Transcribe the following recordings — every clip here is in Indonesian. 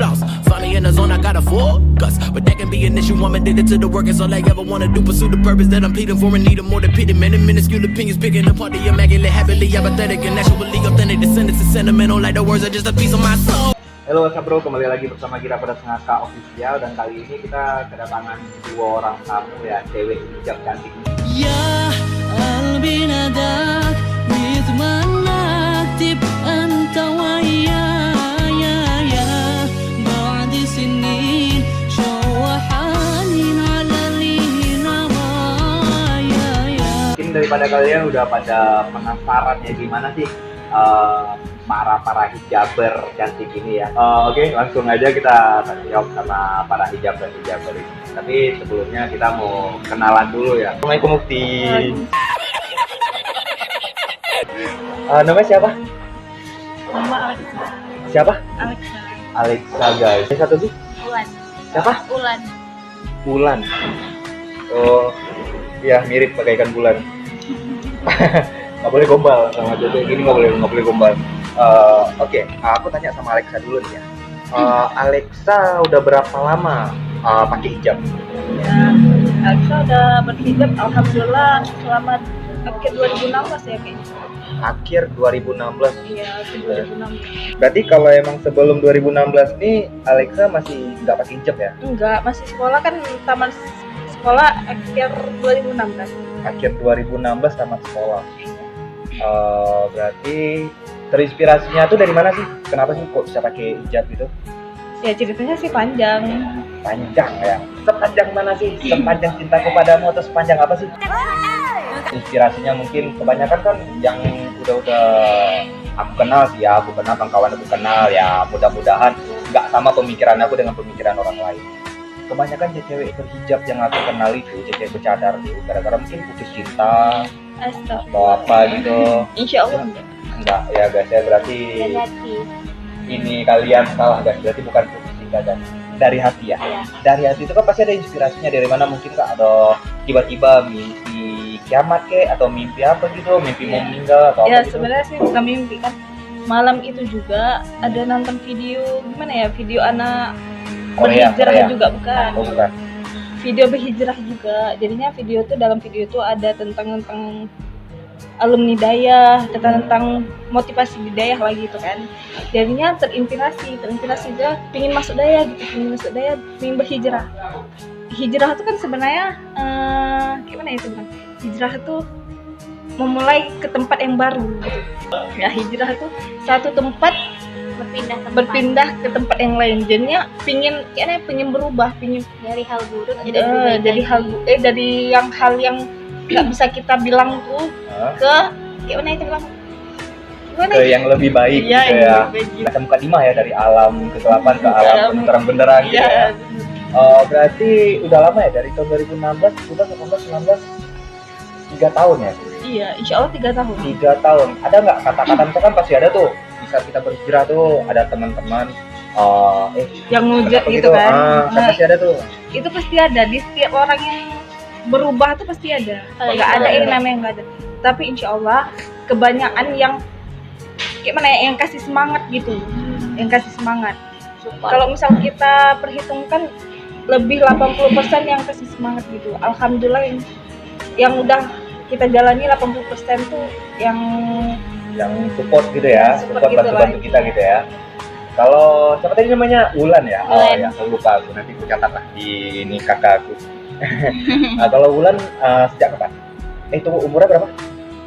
lost. Finally in the zone, I got a focus. But that can be an issue, I'm addicted to the work. It's all I ever wanna do, pursue the purpose that I'm pleading for. And need a more than pity. Many minuscule opinions picking apart the immaculate, happily apathetic, and naturally authentic. Descendants is sentimental, like the words are just a piece of my soul. Halo Sabro, kembali lagi bersama kita pada Sengaka Official. Dan kali ini kita kedatangan dua orang tamu ya, cewek hijab cantik. يا قلبي ناداك ويتمناك تبقى انت ويايا يا بعد سنين شوحانين على اللي رمايا يا. Mungkin daripada kalian udah pada penasaran ya gimana sih para hijaber cantik ini ya. Oke, langsung aja kita tanya jawab sama para hijaber ini. Tapi sebelumnya kita mau kenalan dulu ya. Assalamualaikum Mufti. Namanya siapa? Nama Alexa. Siapa? Alexa. Alexa guys. Yang satu tuh? Ulan. Siapa? Ulan. Bulan. Oh, iya mirip bagaikan bulan. Nggak boleh gombal sama cewek gini, nggak boleh gombal. Oke, aku tanya sama Alexa dulu nih ya. Alexa udah berapa lama pakai hijab? Ya, Alexa udah berhijab alhamdulillah selama akhir 2016 ya kayaknya. Akhir 2016. Iya, akhir 2016. Berarti kalau emang sebelum 2016 nih Alexa masih nggak pakai hijab ya? Enggak, masih sekolah kan, taman sekolah akhir 2016. Akhir 2016 tamat sekolah. Berarti terinspirasinya tuh dari mana sih? Kenapa sih kok bisa pakai hijab gitu? Ya ceritanya sih panjang. Panjang ya. Sepanjang mana sih? Sepanjang cintaku padamu atau sepanjang apa sih? Inspirasinya mungkin kebanyakan kan yang udah aku kenal sih ya, aku kenal, kawan aku kenal ya, mudah-mudahan nggak sama pemikiran aku dengan pemikiran orang lain. Kebanyakan cewek berhijab yang aku kenal itu, cewek bercadar tuh, gara-gara mungkin putus cinta atau apa gitu. Insya Allah Enggak ya guys ya, berarti ini kalian salah guys, berarti bukan putus cinta dan dari hati ya. Dari hati itu kan pasti ada inspirasinya dari mana, mungkin kak ada tiba-tiba mimpi kiamat kek atau mimpi apa gitu, mimpi mau meninggal atau ya, apa gitu. sebenarnya sih bukan mimpi kan. Malam itu juga ada nonton video, gimana ya, video anak berhijrah juga bukan. Oh, bukan. Video berhijrah juga. Jadinya video itu, dalam video itu ada tentang alumni dayah, tentang motivasi di dayah lagi itu kan. Jadinya terinspirasi dia pingin masuk dayah gitu, pingin berhijrah. Hijrah itu kan sebenarnya gimana ya teman? Hijrah itu memulai ke tempat yang baru gitu. Ya, hijrah itu satu tempat berpindah ke tempat yang lain. Jadinya pingin berubah, pingin dari hal buruk dari hal yang nggak bisa kita bilang tuh ke gimana itu bilang ke yang lebih baik ya, gitu ya. Macam mukadimah ya, dari alam kegelapan ke alam terang-benderang gitu ya. Berarti udah lama ya, dari tahun 2016, udah 18, 19, 3 tahun ya? Iya, insya Allah 3 tahun. 3 tahun. Ada nggak kata-kata itu kan pasti ada tuh, bisa kita berhijrah tuh, ada teman-teman yang ngujat gitu kan. Kan pasti ada tuh. Itu pasti ada, di setiap orang yang berubah tuh pasti ada. Nggak ada yang namanya nggak ada. Tapi insya Allah kebanyakan yang gimana ya, yang kasih semangat gitu, yang kasih semangat. Kalau misal kita perhitungkan lebih 80% yang kasih semangat gitu. Alhamdulillah yang udah kita jalani 80% tuh yang support gitu ya, support gitu bantu kita gitu ya. Kalau siapa tadi namanya Ulan ya? Oh ya, aku lupa, aku nanti aku catat lah di ini kakak aku. Nah, kalau Ulan sejak kapan? Itu umurnya berapa?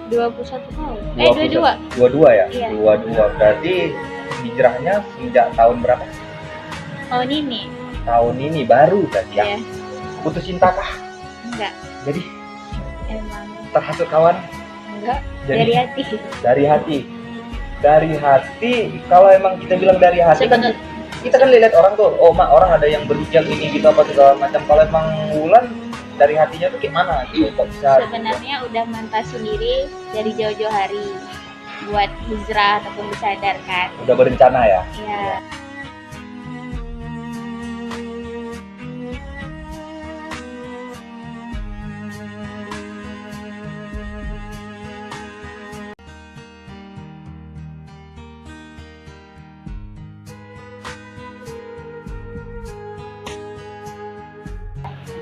21 tahun. 22 ya? Iya. 22. Berarti hijrahnya sejak tahun berapa? Tahun ini. Tahun ini baru berarti ya? Iya. Putus cinta kah? Enggak. Jadi Emang terhasut kawan? enggak. Jadi, Dari hati. Dari hati. Kalau emang kita bilang dari hati kan kita kan lihat orang tuh, orang ada yang berhijab gini gitu apa segala macam. Kalau emang Wulan dari hatinya tuh gimana gitu, kok bisa? Sebenarnya udah mantap sendiri dari jauh-jauh hari buat hijrah ataupun bersadar kan. Udah berencana ya? Iya.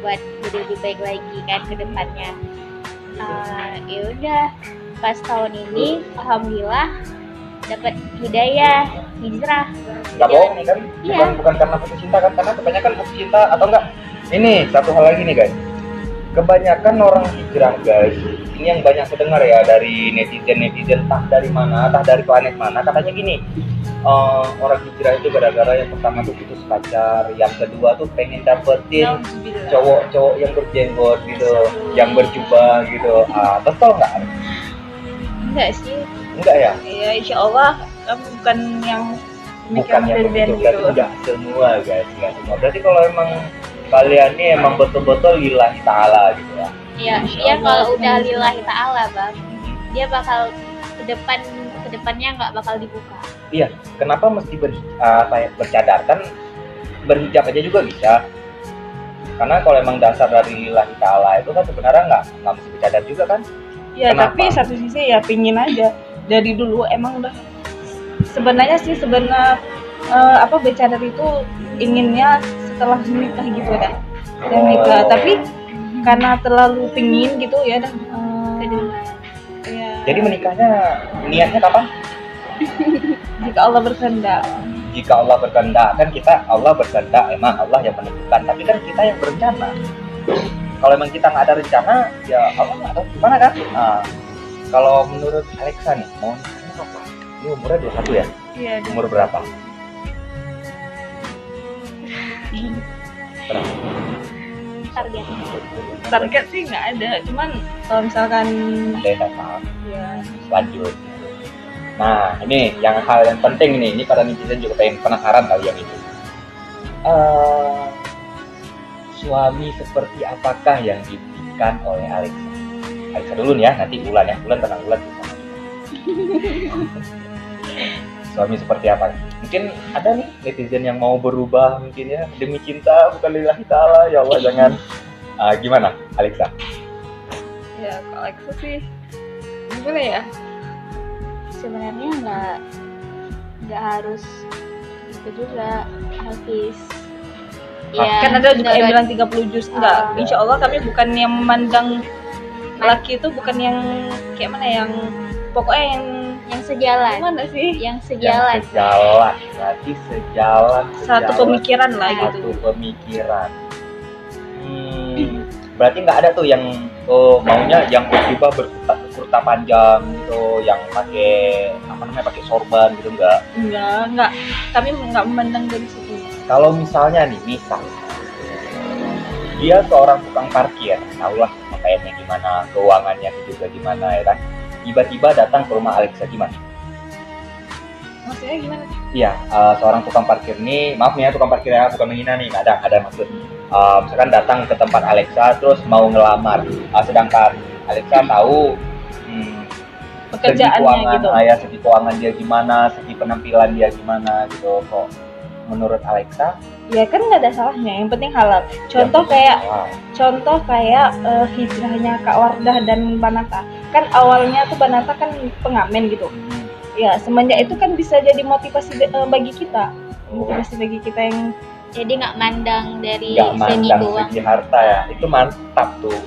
buat jadi lebih baik lagi kan ke depannya. Ya udah, pas tahun ini alhamdulillah dapat hidayah, hijrah. Nggak bohong nih kan, Iya. bukan karena putus cinta kan, karena kebanyakan putus cinta atau enggak. Ini satu hal lagi nih guys, kebanyakan orang hijrah guys, ini yang banyak kedengar ya dari netizen entah dari mana, entah dari planet mana, katanya gini, orang hijrah itu gara-gara yang pertama tuh putus pacar, yang kedua tuh pengen dapetin Nauzubillah. cowok-cowok yang berjenggot gitu, yang berjubah gitu. Betul nggak? Enggak sih. Enggak ya? Ya insya Allah kamu bukan yang Bukan yang dan begitu, berarti enggak semua guys, enggak semua. Berarti kalau emang kalian ini emang betul-betul lillahi ta'ala gitu ya. Iya, Insya dia Allah. kalau udah lillahi ta'ala bang, dia bakal kedepannya nggak bakal dibuka. Iya, kenapa mesti bercadar? Kan berhijab aja juga bisa. Karena kalau emang dasar dari lillahi ta'ala itu kan sebenarnya nggak mesti bercadar juga kan? Ya Kenapa? tapi satu sisi ya pingin aja dari dulu emang udah sebenarnya bercadar itu inginnya setelah menikah gitu dah. Dan nikah, tapi karena terlalu pingin gitu ya dah. Ya, Jadi menikahnya niatnya kapan? jika Allah berkehendak. Jika Allah berkehendak, kan kita Allah berkehendak, emang Allah yang menentukan, tapi kan kita yang berencana. Kalau emang kita nggak ada rencana, ya Allah nggak tahu gimana kan? Kalau menurut Alexa nih, mau nikahnya kapan? Ini umurnya 21 ya? Iya. Umur berapa? Berapa? Target. Target sih nggak ada, cuman kalau misalkan Ada yang datang, ya lanjut. Nah, ini yang hal yang penting nih, ini para netizen juga pengen penasaran kali yang itu. Suami seperti apakah yang diberikan oleh Alexa? Alexa dulu nih ya, nanti Ulan ya, Ulan tenang, Ulan bisa. Suami seperti apa? Mungkin ada nih netizen yang mau berubah mungkin ya, demi cinta bukan lillahi ta'ala, ya Allah jangan. Gimana Alexa? ya kalau Alexa sih gimana ya? Sebenarnya nggak harus itu juga, Hafiz. Kan ada juga yang bilang 30 juz enggak. Ah. Insya Allah kami bukan yang memandang laki itu bukan yang kayak mana yang pokoknya yang sejalan, mana sih? yang sejalan. Yang sejalan, berarti sejalan. Satu pemikiran lah Satu gitu. pemikiran. Berarti nggak ada tuh yang maunya yang berjubah berkurta panjang gitu, yang pakai pakai sorban gitu, enggak. Enggak. Kami enggak memandang dari situ. Kalau misalnya nih, dia seorang tukang parkir, tahulah pakaiannya gimana, keuangannya juga gimana ya kan. Tiba-tiba datang ke rumah Alexa, gimana? Maksudnya gimana? Iya, seorang tukang parkir nih, maaf nih ya tukang parkir ya, bukan menghina nih, nggak ada maksud. Misalkan datang ke tempat Alexa terus mau ngelamar, sedangkan Alexa tahu Pekerjaannya gitu. segi keuangan dia gimana, segi penampilan dia gimana gitu. Kok menurut Alexa? Ya kan nggak ada salahnya, yang penting halal. Contoh kayak hijrahnya Kak Wardah dan Banata. Kan awalnya tuh Banata kan pengamen gitu. Ya semenjak itu kan bisa jadi motivasi bagi kita. Motivasi bagi kita yang Jadi nggak mandang dari Nggak segi mandang doang. segi harta ya, itu mantap tuh.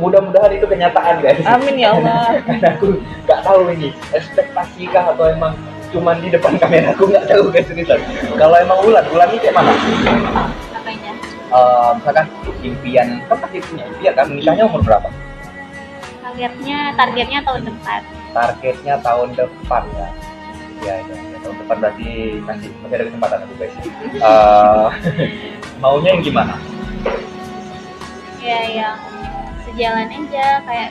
Mudah-mudahan itu kenyataan guys. amin ya Allah. Karena aku nggak tahu ini ekspektasi kah atau emang cuman di depan kamera, aku nggak tahu guys seriusan. Kalau emang Ulan ini kayak mana? Apanya? Misalkan impian, kan pasti punya impian kan, menikahnya umur berapa? Targetnya tahun depan. Targetnya tahun depan ya. Ya, tahun depan berarti masih ada kesempatan aku guys. Maunya yang gimana? Ya yang sejalan aja, kayak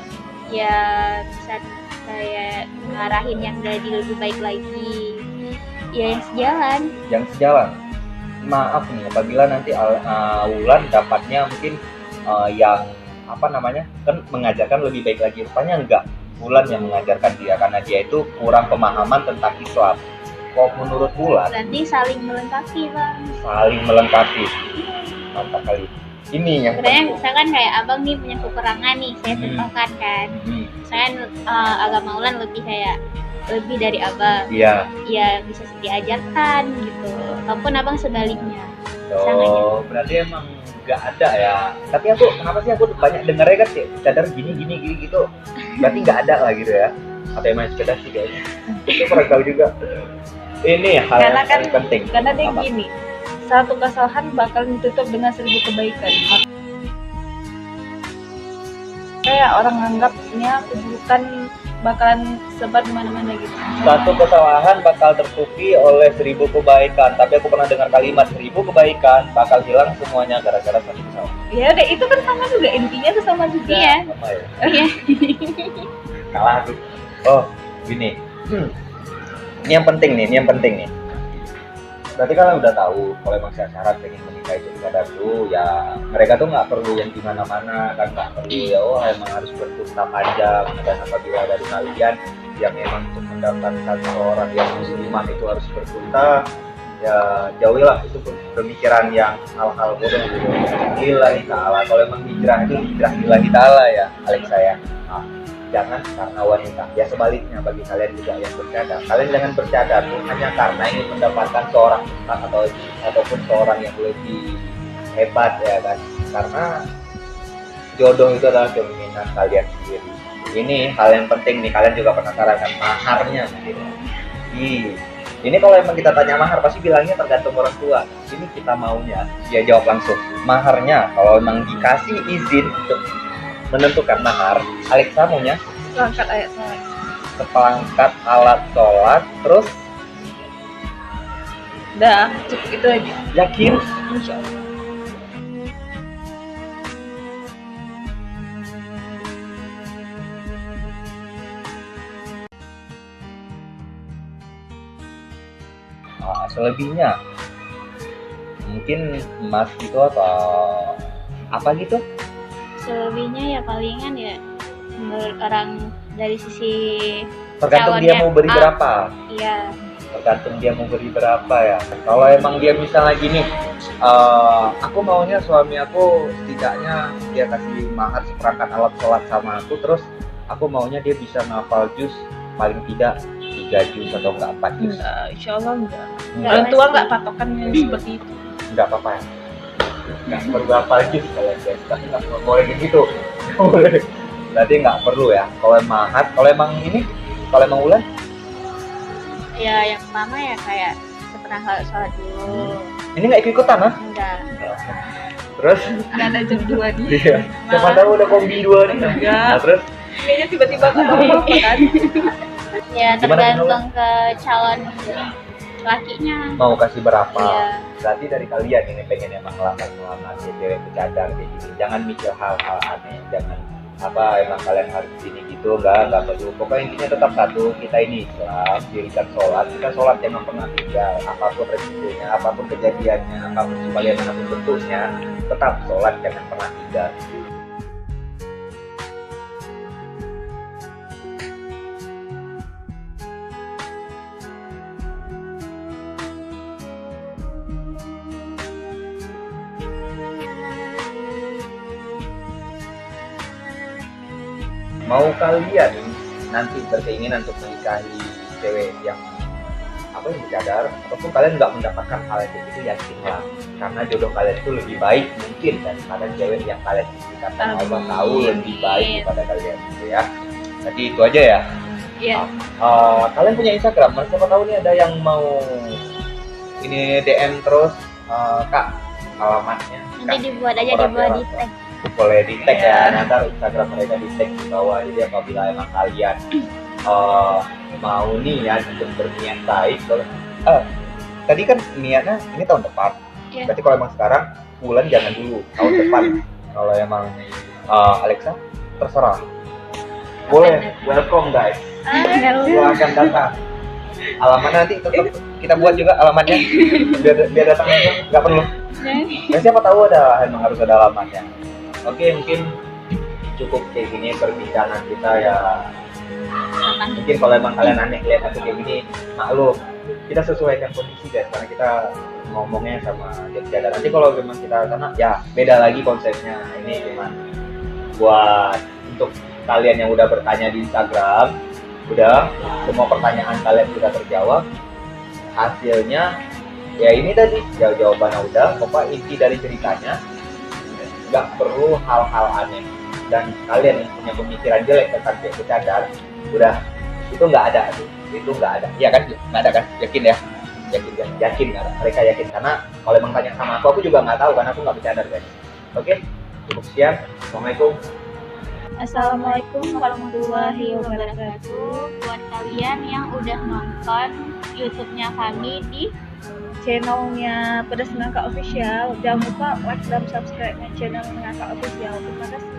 ya bisa kayak ngarahin yang jadi lebih baik lagi. Ya yang sejalan. Yang sejalan. Maaf nih, apabila nanti Ulan dapatnya mungkin yang kan mengajarkan lebih baik lagi, rupanya enggak. Ulan yang mengajarkan dia karena dia itu kurang pemahaman tentang Islam. Kok menurut Ulan Berarti saling melengkapi bang. saling melengkapi. Mantap kali. Ini yang Sebenarnya misalkan kayak abang nih punya kekurangan nih, saya contohkan kan. Misalkan agama Ulan lebih dari abang. Iya. Ya bisa diajarkan gitu. Ataupun abang sebaliknya. Sangatnya. Berarti emang nggak ada ya. Tapi aku kenapa sih aku banyak dengarnya kan kayak cadar gini gitu. Berarti nggak ada lah gitu ya. Atau emang sekedar sih kayaknya. Itu kurang tahu juga. Ini hal Karena yang kan paling penting. karena dia Apa? gini, satu kesalahan bakal ditutup dengan 1000 kebaikan. Kayak orang anggapnya keburukan bakalan sebar di mana-mana gitu. Satu kesalahan bakal tertutupi oleh 1000 kebaikan. Tapi aku pernah dengar kalimat 1000 kebaikan bakal hilang semuanya gara-gara satu kesalahan. Ya udah, itu kan sama juga, intinya tuh sama juga. Iya. Sama ya? Iya. Kalah tuh. Oh, gini. Ini yang penting nih. Berarti kalian udah tahu kalau emang syarat pengen menikah itu cadar tuh ya mereka tuh nggak perlu yang di mana-mana kan, nggak perlu ya emang harus berkunta panjang. Dan apabila dari kalian yang emang untuk mendapatkan seorang yang muslimah itu harus berkunta, ya jauhilah itu pemikiran yang hal-hal bodoh gitu. Lillahi ta'ala. Kalau emang hijrah itu hijrah lillahi ta'ala ya Alexa ya. Nah, jangan karena wanita. Ya sebaliknya bagi kalian juga yang bercadar, kalian jangan bercadar tuh hanya karena ingin mendapatkan seorang ustaz ataupun seorang yang lebih hebat ya kan. Karena jodoh itu adalah keinginan kalian sendiri. Ini hal yang penting nih, kalian juga penasaran kan maharnya gitu. Ini kalau emang kita tanya mahar pasti bilangnya tergantung orang tua. Ini kita maunya dia jawab langsung. Maharnya kalau emang dikasih izin untuk menentukan mahar, Alexa maunya Langkat ayat sholat. seperangkat alat sholat, terus Udah, cukup itu aja. yakin Insya Allah. selebihnya mungkin emas gitu atau apa gitu. Selebihnya ya palingan ya menurut orang dari sisi Tergantung dia calonnya. mau beri berapa. Iya. Tergantung dia mau beri berapa ya. Kalau emang dia misalnya gini, aku maunya suami aku setidaknya dia kasih mahar seperangkat alat sholat sama aku, terus aku maunya dia bisa ngapal juz paling tidak 3 juz atau enggak 4 juz. Enggak, insya Allah enggak. Enggak, Orang tua enggak patokan yang seperti itu. enggak apa-apa ya. Enggak perlu apa juz kalau dia enggak boleh gitu. Enggak boleh. Berarti enggak perlu ya. Kalau mahar, kalau emang Ulan Ya yang pertama ya kayak seperangkat sholat dulu. ini enggak ikut-ikutan ah? Enggak. Terus Enggak ada jam 2 nih. iya. Siapa tahu udah kombi 2 nih. Enggak. Nah, terus Kayaknya tiba-tiba enggak tahu apa kan. Ya Gimana, tergantung ke calon lakinya. mau kasih berapa? Iya. Berarti dari kalian ini pengen emang ngelamar ya cewek bercadar kayak gini. Jangan mikir hal-hal aneh, jangan emang kalian harus gini gitu, enggak perlu. Pokoknya intinya tetap satu, kita ini Islam, dirikan sholat, kita sholat jangan pernah tinggal, apapun resikonya, apapun kejadiannya, apapun bagaimanapun bentuknya, tetap sholat jangan pernah tinggal. Mau kalian nanti berkeinginan untuk menikahi cewek yang bercadar, ataupun kalian nggak mendapatkan hal yang begitu, yakinlah karena jodoh kalian itu lebih baik mungkin daripada cewek yang kalian ikuti, karena Allah tahu lebih baik daripada kalian gitu ya. Jadi itu aja ya. Iya. Kalian punya Instagram, siapa tahu nih ada yang mau ini DM terus, Kak, alamatnya Nanti dibuat aja, dibuat di tag. boleh di tag ya, nanti Instagram mereka di tag di bawah. Jadi apabila emang kalian mau niat untuk berniat baik, tadi kan niatnya ini tahun depan. Iya. Berarti kalau emang sekarang, bulan jangan dulu, tahun depan. Kalau emang Alexa, terserah. Boleh, welcome guys. Silahkan datang. Alamat nanti tetap kita buat juga alamatnya. biar datang aja, nggak perlu. Ya siapa tahu emang harus ada alamatnya. Oke, mungkin cukup kayak gini perbincangan kita ya. Mungkin kalau emang kalian aneh lihat aku kayak gini, maklum, kita sesuaikan kondisi guys, karena kita ngomongnya sama Jogja. Nanti kalau memang kita sana, ya beda lagi konsepnya. Ini cuman buat untuk kalian yang udah bertanya di Instagram, udah semua pertanyaan kalian sudah terjawab. Hasilnya ya ini tadi, jawabannya udah. Pokoknya inti dari ceritanya, nggak perlu hal-hal aneh. Dan kalian yang punya pemikiran jelek tentang cewek bercadar, udah itu nggak ada, itu nggak ada, iya kan? Nggak ada kan? Yakin ya? Yakin nggak ada. Mereka yakin karena kalau emang tanya sama aku juga nggak tahu karena aku nggak bercadar guys. Oke, cukup sekian. Assalamualaikum. Assalamualaikum warahmatullahi wabarakatuh. Buat kalian yang udah nonton YouTube-nya kami di Channelnya Pedas Nangka Official, jangan lupa like dan subscribe channel Nangka Official. Terima kasih.